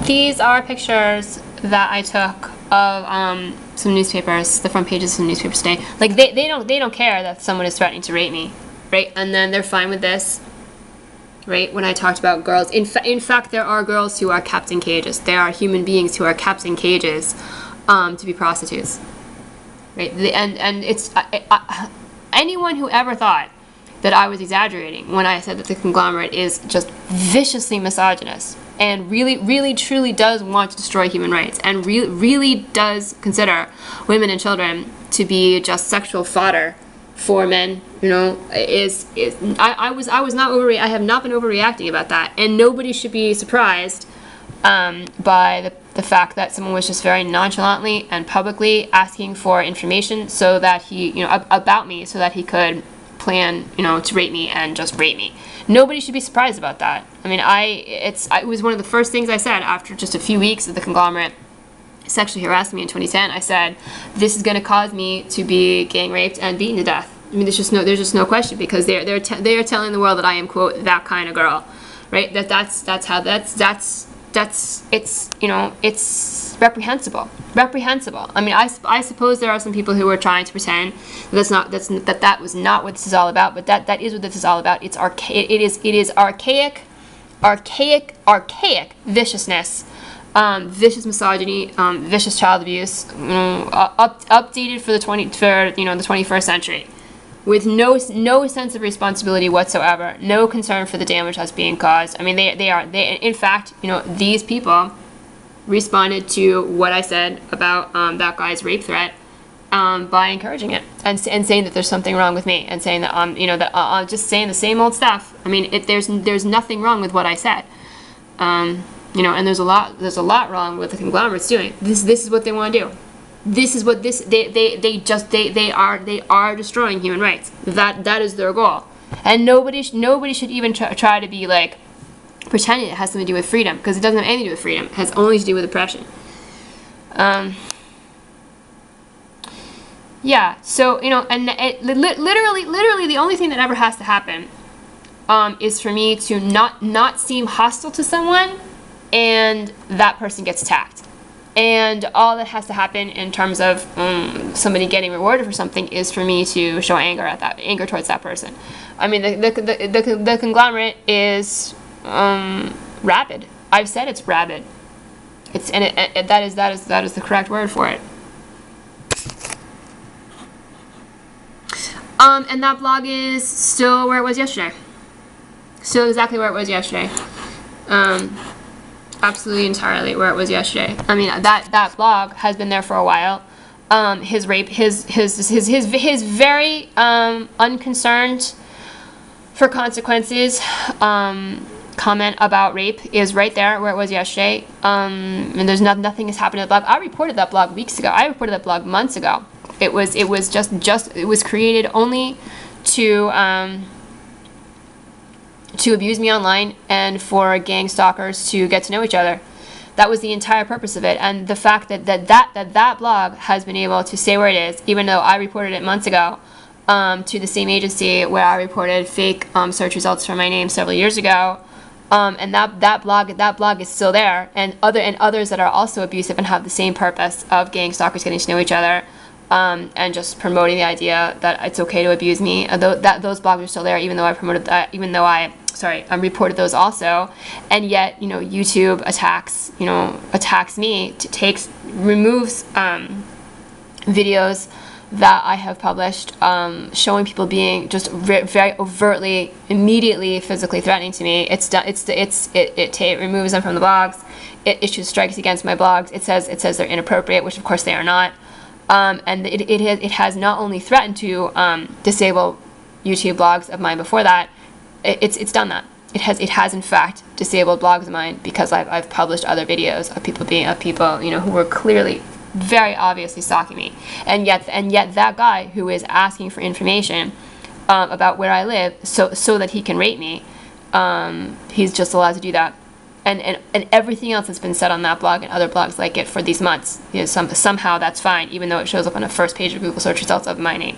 These are pictures that I took of some newspapers, the front pages of some newspapers today. Like they don't care that someone is threatening to rape me, right? And then they're fine with this, right? When I talked about girls, in fact, there are girls who are kept in cages. There are human beings who are kept in cages to be prostitutes, right? And it's anyone who ever thought that I was exaggerating when I said that the conglomerate is just viciously misogynist and really truly does want to destroy human rights and really does consider women and children to be just sexual fodder for men, you know, I have not been overreacting about that, and nobody should be surprised by the fact that someone was just very nonchalantly and publicly asking for information so that he, you know, about me, so that he could plan, you know, to rape me and just rape me. Nobody should be surprised about that. I mean, it was one of the first things I said after just a few weeks of the conglomerate sexually harassing me in 2010. I said, this is going to cause me to be gang raped and beaten to death. I mean, there's just no question, because they are telling the world that I am, quote, that kind of girl, right? It's, you know, it's reprehensible. I mean, I suppose there are some people who are trying to pretend that was not what this is all about, but that is what this is all about. It is archaic viciousness, vicious misogyny, vicious child abuse, updated for the 21st century, with no sense of responsibility whatsoever, no concern for the damage that's being caused. I mean, they in fact, you know, these people responded to what I said about that guy's rape threat by encouraging it and saying that there's something wrong with me, and saying that you know, that I'm just saying the same old stuff. I mean, there's nothing wrong with what I said. You know, and there's a lot wrong with the conglomerates doing. This is what they want to do. This is what they are destroying human rights. That is their goal, and nobody should even try to be like pretending it has something to do with freedom, because it doesn't have anything to do with freedom. It has only to do with oppression. Yeah. So, you know, and literally the only thing that ever has to happen is for me to not seem hostile to someone, and that person gets attacked. And all that has to happen in terms of somebody getting rewarded for something is for me to show anger towards that person. I mean, the conglomerate is rabid. I've said it's rabid. That is the correct word for it. And that blog is still where it was yesterday. Still exactly where it was yesterday. Absolutely entirely where it was yesterday. I mean, that blog has been there for a while. His very unconcerned for consequences comment about rape is right there where it was yesterday. And there's nothing has happened to the blog. I reported that blog weeks ago. I reported that blog months ago. It was created only to abuse me online and for gang stalkers to get to know each other. That was the entire purpose of it. And the fact that blog has been able to stay where it is, even though I reported it months ago to the same agency where I reported fake search results for my name several years ago, and that blog is still there, and others that are also abusive and have the same purpose of gang stalkers getting to know each other. And just promoting the idea that it's okay to abuse me. Those blogs are still there, even though I reported those also, and yet, you know, YouTube attacks me, removes videos that I have published showing people being just very overtly, immediately physically threatening to me. It removes them from the blogs. It issues strikes against my blogs. It says they're inappropriate, which of course they are not. And it has not only threatened to disable YouTube blogs of mine before that, it's done that. It has in fact disabled blogs of mine because I've published other videos of people you know, who were clearly, very obviously stalking me, and yet that guy who is asking for information about where I live so that he can rape me, he's just allowed to do that. And everything else that's been said on that blog and other blogs like it for these months, you know, somehow that's fine, even though it shows up on the first page of Google search results of my name.